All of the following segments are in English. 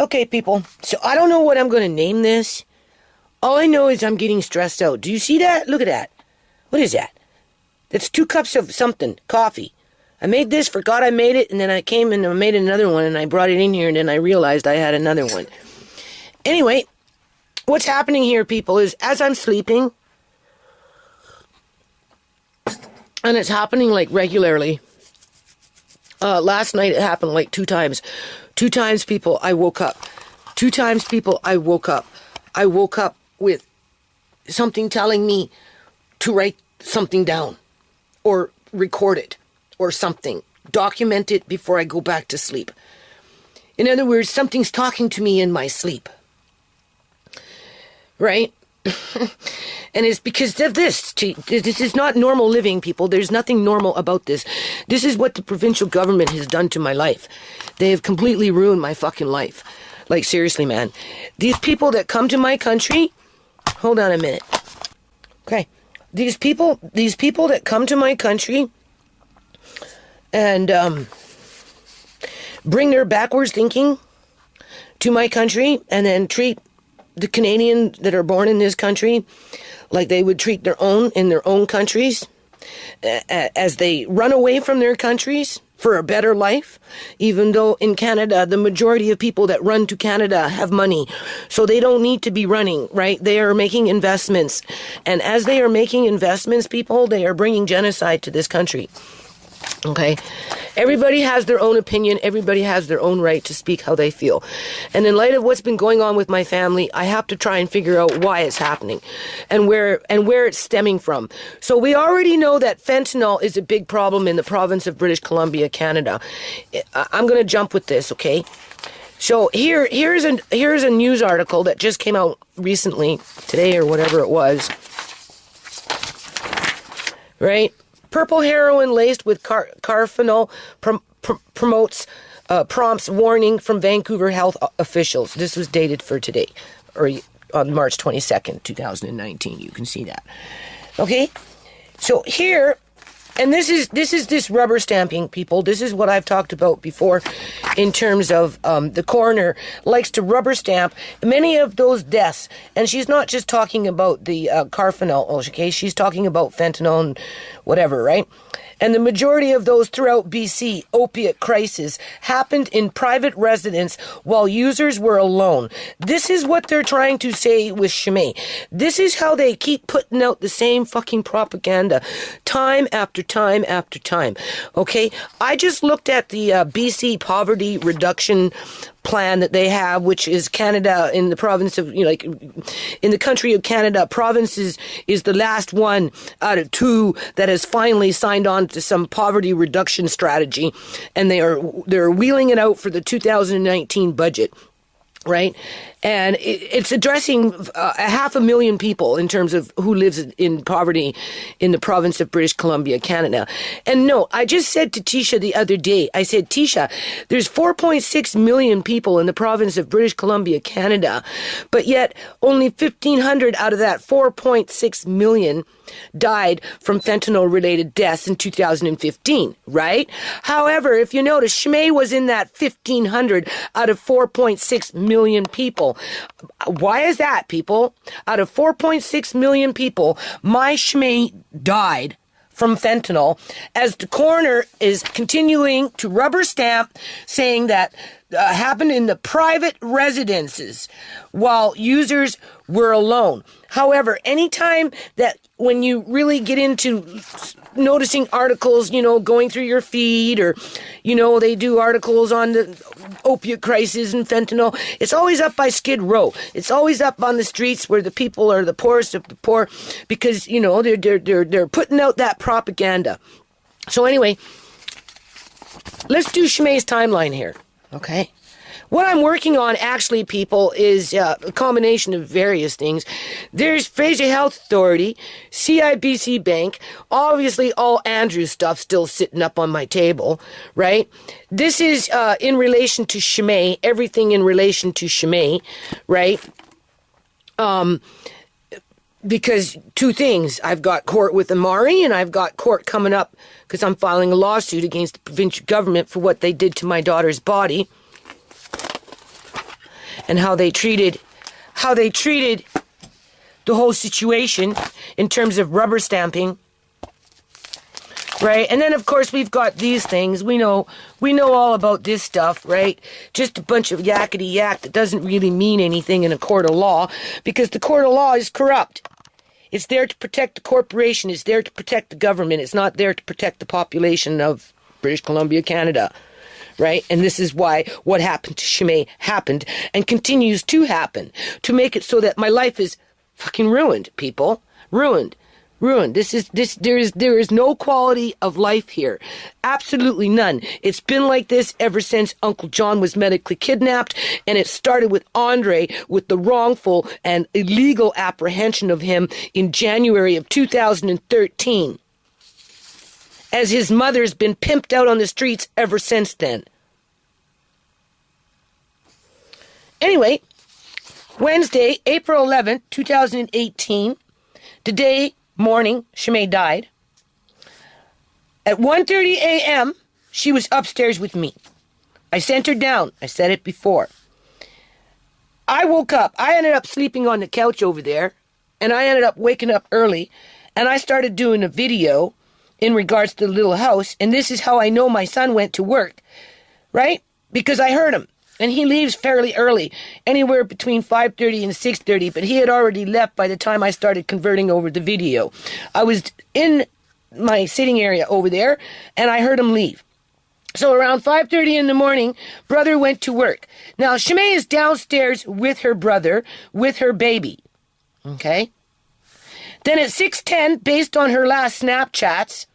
Okay, people. So I don't know what I'm going to name this. All I know is I'm getting stressed out. Do you see that? Look at that. What is that? It's 2 cups of something, coffee. I made this, forgot I made it, and then I came and I made another one, and I brought it in here, and then I realized I had another one. Anyway, what's happening here, people, is as I'm sleeping, and it's happening like regularly. Last night it happened like 2 times. 2 times, people, I woke up. 2 times, people, I woke up. I woke up with something telling me to write something down or record it or something. Document it before I go back to sleep. In other words, something's talking to me in my sleep. Right? And it's because of this. This is not normal living, people. There's nothing normal about this. This is what the provincial government has done to my life. They have completely ruined my fucking life. Like, seriously, man. These people that come to my country... Hold on a minute. Okay. These people that come to my country and bring their backwards thinking to my country and then treat the Canadians that are born in this country like they would treat their own in their own countries as they run away from their countries for a better life, even though in Canada, the majority of people that run to Canada have money. So they don't need to be running, right? They are making investments. And as they are making investments, people, they are bringing genocide to this country. Okay? Everybody has their own opinion. Everybody has their own right to speak how they feel. And in light of what's been going on with my family, I have to try and figure out why it's happening and where it's stemming from. So we already know that fentanyl is a big problem in the province of British Columbia, Canada. I'm going to jump with this, okay? So here's a news article that just came out recently, today or whatever it was. Right? Purple heroin laced with carfenol prompts warning from Vancouver health officials. This was dated for today, or on March 22nd, 2019. You can see that. Okay? So here, and this is rubber stamping, people. This is what I've talked about before in terms of the coroner likes to rubber stamp many of those deaths. And she's not just talking about the carfenol, okay? She's talking about fentanyl and whatever, right? And the majority of those throughout BC opiate crisis happened in private residence while users were alone. This is what they're trying to say with Chimay. This is how they keep putting out the same fucking propaganda time after time after time. Okay? I just looked at the BC poverty reduction plan that they have, which is Canada in the province of, in the country of Canada, provinces is the last one out of 2 that has finally signed on to some poverty reduction strategy, and they're wheeling it out for the 2019 budget. Right? And it's addressing 500,000 people in terms of who lives in poverty in the province of British Columbia, Canada. And no, I just said to Tisha the other day, I said, Tisha, there's 4.6 million people in the province of British Columbia, Canada, but yet only 1,500 out of that 4.6 million died from fentanyl-related deaths in 2015, right? However, if you notice, Chimay was in that 1,500 out of 4.6 million people. Why is that, people? Out of 4.6 million people, my Chimay died from fentanyl, as the coroner is continuing to rubber stamp saying that happened in the private residences while users were alone. However, anytime that when you really get into noticing articles, going through your feed, or, they do articles on the opiate crisis and fentanyl, it's always up by Skid Row. It's always up on the streets where the people are the poorest of the poor, because, they're putting out that propaganda. So anyway, let's do Chimay's timeline here, okay? What I'm working on, actually, people, is a combination of various things. There's Fraser Health Authority, CIBC Bank, obviously all Andrew's stuff still sitting up on my table, right? This is in relation to Chimay, everything in relation to Chimay, right? Because 2 things. I've got court with Amari, and I've got court coming up because I'm filing a lawsuit against the provincial government for what they did to my daughter's body. and how they treated the whole situation in terms of rubber stamping. Right? And then, of course, we've got these things. We know all about this stuff, right? Just a bunch of yakety yak that doesn't really mean anything in a court of law, because the court of law is corrupt. It's there to protect the corporation. It's there to protect the government. It's not there to protect the population of British Columbia, Canada. Right? And this is why what happened to Chimay happened and continues to happen, to make it so that my life is fucking ruined, people. Ruined. There is no quality of life here. Absolutely none. It's been like this ever since Uncle John was medically kidnapped, and it started with Andre, with the wrongful and illegal apprehension of him in January of 2013. As his mother's been pimped out on the streets ever since then. Anyway, Wednesday, April 11th, 2018, today morning, Chimay died. At 1:30 a.m., she was upstairs with me. I sent her down. I said it before. I woke up. I ended up sleeping on the couch over there, and I ended up waking up early, and I started doing a video in regards to the little house, and this is how I know my son went to work, right? Because I heard him. And he leaves fairly early, anywhere between 5:30 and 6:30, but he had already left by the time I started converting over the video. I was in my sitting area over there, and I heard him leave. So around 5:30 in the morning, brother went to work. Now, Chimay is downstairs with her brother, with her baby. Okay? Then at 6:10, based on her last Snapchats,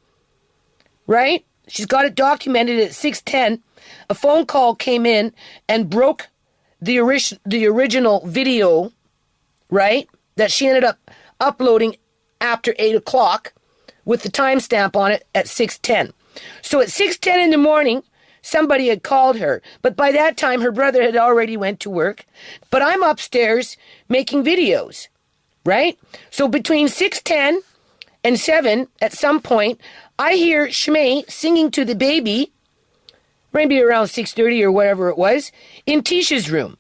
right? She's got it documented at 6:10. A phone call came in and broke the original video, right, that she ended up uploading after 8 o'clock with the timestamp on it at 6:10. So at 6:10 in the morning, somebody had called her. But by that time, her brother had already went to work. But I'm upstairs making videos, right? So between 6:10 and 7, at some point, I hear Chimay singing to the baby, maybe around 6:30 or whatever it was, in Tisha's room.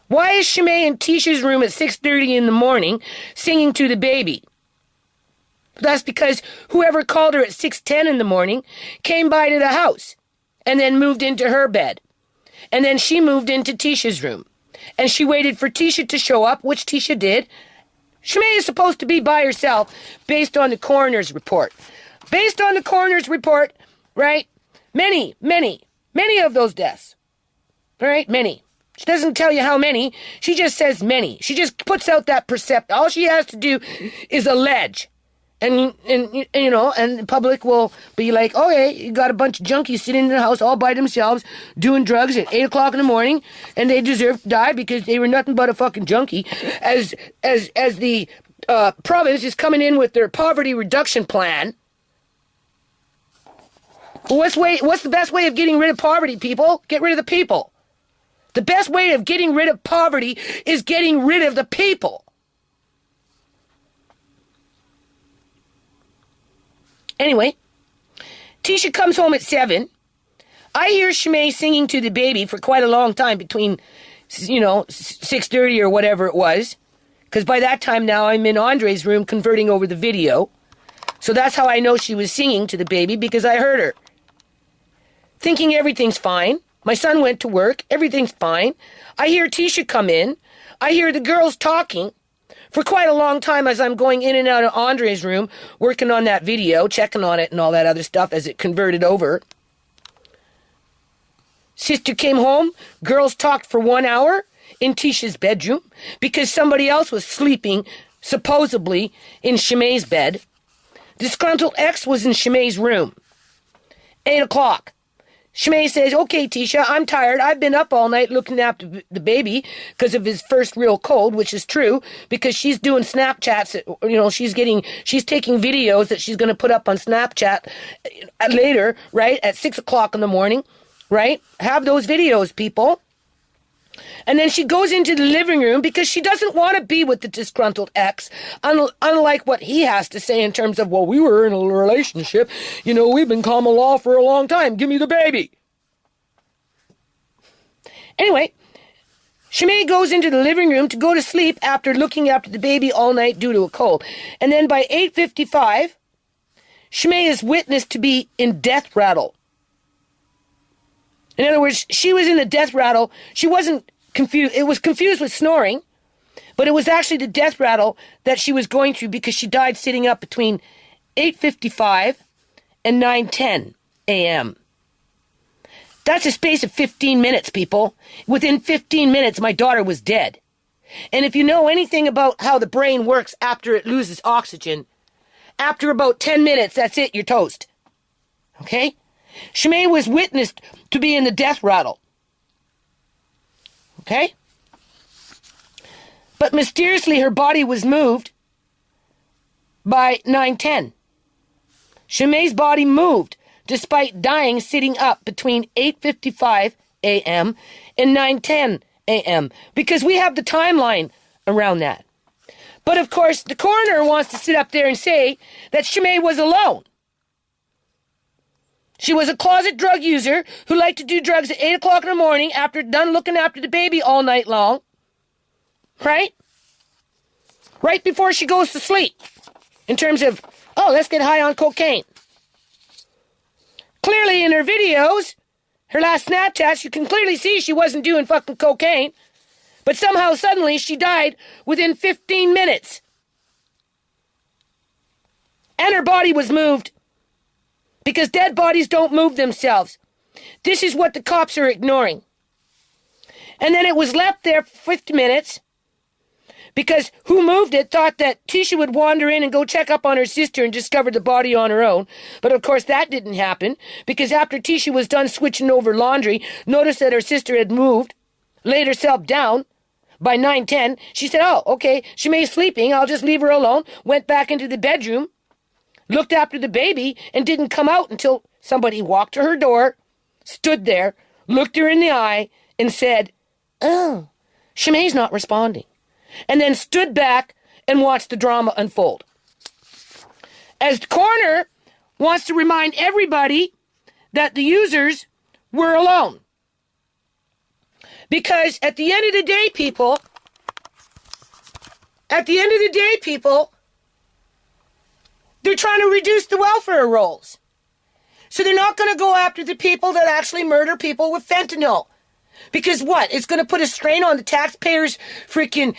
Why is Chimay in Tisha's room at 6:30 in the morning singing to the baby? That's because whoever called her at 6:10 in the morning came by to the house and then moved into her bed. And then she moved into Tisha's room. And she waited for Tisha to show up, which Tisha did. Chimay is supposed to be by herself based on the coroner's report. Based on the coroner's report, right? Many of those deaths. All right, many. She doesn't tell you how many. She just says many. She just puts out that percept. All she has to do is allege. And you know, and the public will be like, okay, you got a bunch of junkies sitting in the house all by themselves doing drugs at 8 o'clock in the morning, and they deserve to die because they were nothing but a fucking junkie. As the province is coming in with their poverty reduction plan. What's the best way of getting rid of poverty, people? Get rid of the people. The best way of getting rid of poverty is getting rid of the people. Anyway, Tisha comes home at 7. I hear Chimay singing to the baby for quite a long time, between, 6:30 or whatever it was. Because by that time now I'm in Andre's room converting over the video. So that's how I know she was singing to the baby, because I heard her. Thinking everything's fine. My son went to work. Everything's fine. I hear Tisha come in. I hear the girls talking for quite a long time as I'm going in and out of Andre's room, working on that video, checking on it and all that other stuff as it converted over. Sister came home. Girls talked for 1 hour in Tisha's bedroom because somebody else was sleeping, supposedly, in Chimay's bed. Disgruntled ex was in Chimay's room. 8 o'clock. Chimay says, okay, Tisha, I'm tired. I've been up all night looking after the baby because of his first real cold, which is true, because she's doing Snapchats. She's taking videos that she's going to put up on Snapchat later, right, at 6 o'clock in the morning, right? Have those videos, people. And then she goes into the living room because she doesn't want to be with the disgruntled ex, unlike what he has to say in terms of, well, we were in a relationship. We've been common law for a long time. Give me the baby. Anyway, Shimei goes into the living room to go to sleep after looking after the baby all night due to a cold. And then by 8:55, Shimei is witnessed to be in death rattle. In other words, she was in the death rattle. She wasn't confused. It was confused with snoring, but it was actually the death rattle that she was going through because she died sitting up between 8:55 and 9:10 a.m. That's a space of 15 minutes, people. Within 15 minutes, my daughter was dead. And if you know anything about how the brain works after it loses oxygen, after about 10 minutes, that's it, you're toast. Okay? Shimei was witnessed to be in the death rattle. Okay? But mysteriously, her body was moved by 9:10. Shimei's body moved despite dying sitting up between 8:55 a.m. and 9:10 a.m. because we have the timeline around that. But of course, the coroner wants to sit up there and say that Shimei was alone. She was a closet drug user who liked to do drugs at 8 o'clock in the morning after done looking after the baby all night long. Right? Right before she goes to sleep. In terms of, oh, let's get high on cocaine. Clearly in her videos, her last Snapchats, you can clearly see she wasn't doing fucking cocaine. But somehow, suddenly, she died within 15 minutes. And her body was moved. Because dead bodies don't move themselves. This is what the cops are ignoring. And then it was left there for 50 minutes. Because who moved it thought that Tisha would wander in and go check up on her sister and discover the body on her own. But of course that didn't happen. Because after Tisha was done switching over laundry, noticed that her sister had moved, laid herself down. By 9:10, she said, oh, okay, she may be sleeping, I'll just leave her alone. Went back into the bedroom, looked after the baby, and didn't come out until somebody walked to her door, stood there, looked her in the eye, and said, oh, Shimei's not responding. And then stood back and watched the drama unfold. As the coroner wants to remind everybody that the users were alone. Because at the end of the day, people, they're trying to reduce the welfare rolls. So they're not going to go after the people that actually murder people with fentanyl. Because what? It's going to put a strain on the taxpayers' freaking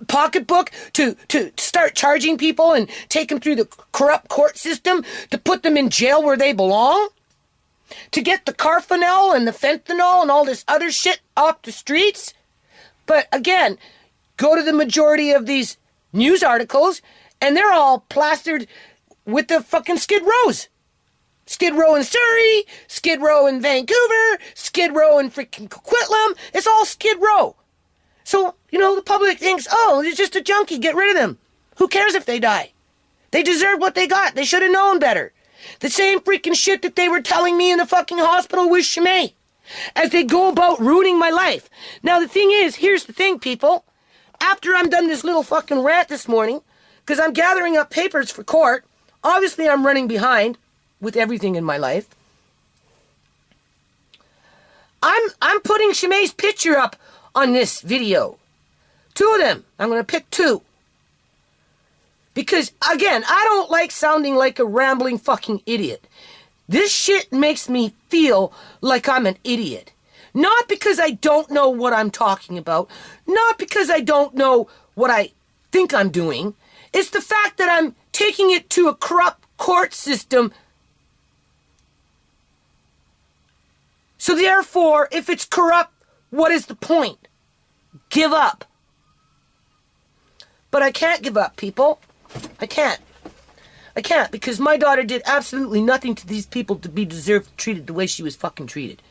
pocketbook to start charging people and take them through the corrupt court system to put them in jail where they belong? To get the carfentanil and the fentanyl and all this other shit off the streets? But again, go to the majority of these news articles and they're all plastered with the fucking Skid Rows. Skid Row in Surrey, Skid Row in Vancouver, Skid Row in freaking Coquitlam. It's all Skid Row. So, the public thinks, oh, it's just a junkie, get rid of them. Who cares if they die? They deserve what they got. They should have known better. The same freaking shit that they were telling me in the fucking hospital with Shimei. As they go about ruining my life. Now, the thing is, here's the thing, people. After I'm done this little fucking rant this morning, because I'm gathering up papers for court, obviously I'm running behind with everything in my life. I'm putting Shimei's picture up on this video. 2 of them. I'm going to pick 2. Because, again, I don't like sounding like a rambling fucking idiot. This shit makes me feel like I'm an idiot. Not because I don't know what I'm talking about. Not because I don't know what I think I'm doing. It's the fact that I'm taking it to a corrupt court system. So therefore, if it's corrupt, what is the point? Give up. But I can't give up, people. I can't because my daughter did absolutely nothing to these people to be deserved treated the way she was fucking treated.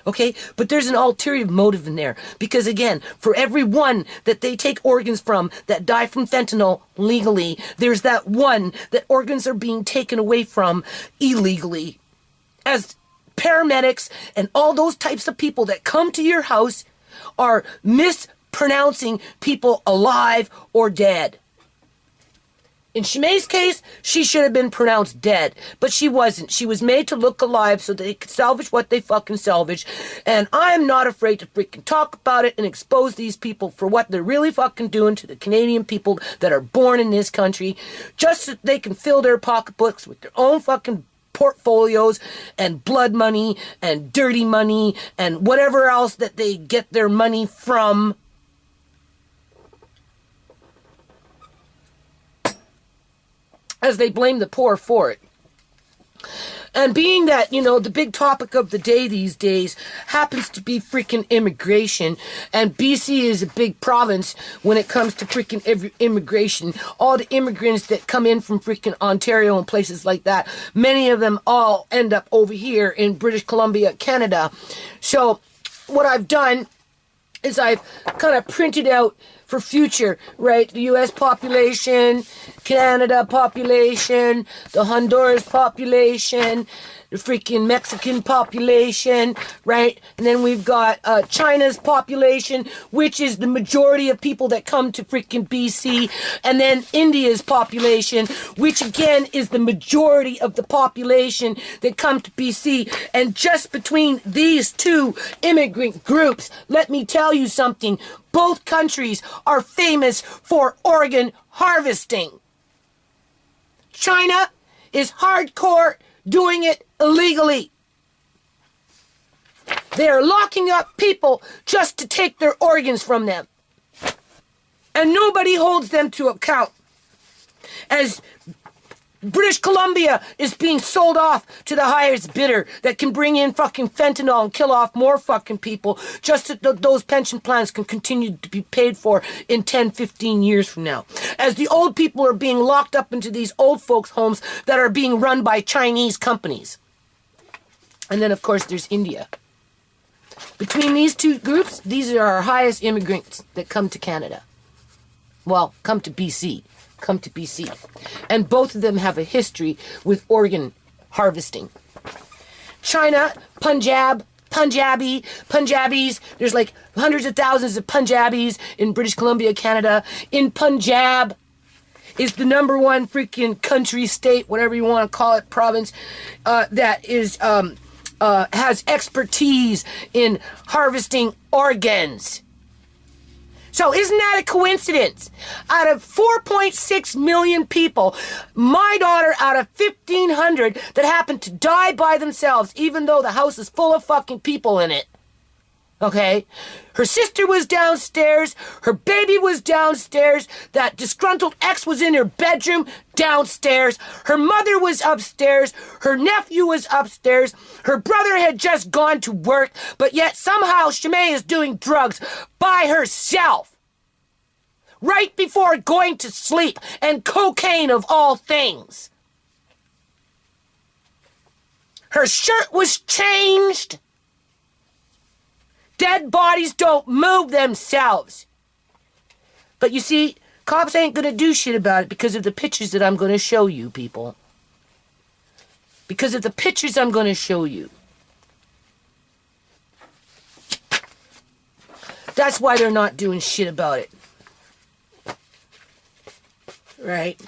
Okay? But there's an ulterior motive in there. Because again, for every one that they take organs from that die from fentanyl legally, there's that one that organs are being taken away from illegally. As paramedics and all those types of people that come to your house are mispronouncing people alive or dead. In Shimei's case, she should have been pronounced dead, but she wasn't. She was made to look alive so they could salvage what they fucking salvage. And I'm not afraid to freaking talk about it and expose these people for what they're really fucking doing to the Canadian people that are born in this country, just so they can fill their pocketbooks with their own fucking portfolios and blood money and dirty money and whatever else that they get their money from. As they blame the poor for it. And being that, the big topic of the day these days happens to be freaking immigration, and BC is a big province when it comes to freaking immigration. All the immigrants that come in from freaking Ontario and places like that, many of them all end up over here in British Columbia, Canada. So what I've done is I've kind of printed out for future, right? The U.S. population, Canada population, the Honduras population, the freaking Mexican population, right? And then we've got China's population, which is the majority of people that come to freaking BC. And then India's population, which again is the majority of the population that come to BC. And just between these two immigrant groups, let me tell you something. Both countries are famous for organ harvesting. China is hardcore doing it illegally. They are locking up people just to take their organs from them. And nobody holds them to account. As British Columbia is being sold off to the highest bidder that can bring in fucking fentanyl and kill off more fucking people just so that those pension plans can continue to be paid for in 10, 15 years from now. As the old people are being locked up into these old folks' homes that are being run by Chinese companies. And then, of course, there's India. Between these two groups, these are our highest immigrants that come to Canada. Well, come to BC. And both of them have a history with organ harvesting. China, Punjabis, there's like hundreds of thousands of Punjabis in British Columbia, Canada. In Punjab is the number one freaking country, state, whatever you want to call it, province, that is has expertise in harvesting organs. So isn't that a coincidence? Out of 4.6 million people, my daughter out of 1,500 that happened to die by themselves, even though the house is full of fucking people in it. Okay? Her sister was downstairs. Her baby was downstairs. That disgruntled ex was in her bedroom downstairs. Her mother was upstairs. Her nephew was upstairs. Her brother had just gone to work, but yet somehow Shimei is doing drugs by herself. Right before going to sleep, and cocaine of all things. Her shirt was changed. Dead bodies don't move themselves. But you see, cops ain't gonna do shit about it because of the pictures that I'm gonna show you, people. Because of the pictures I'm gonna show you. That's why they're not doing shit about it. Right?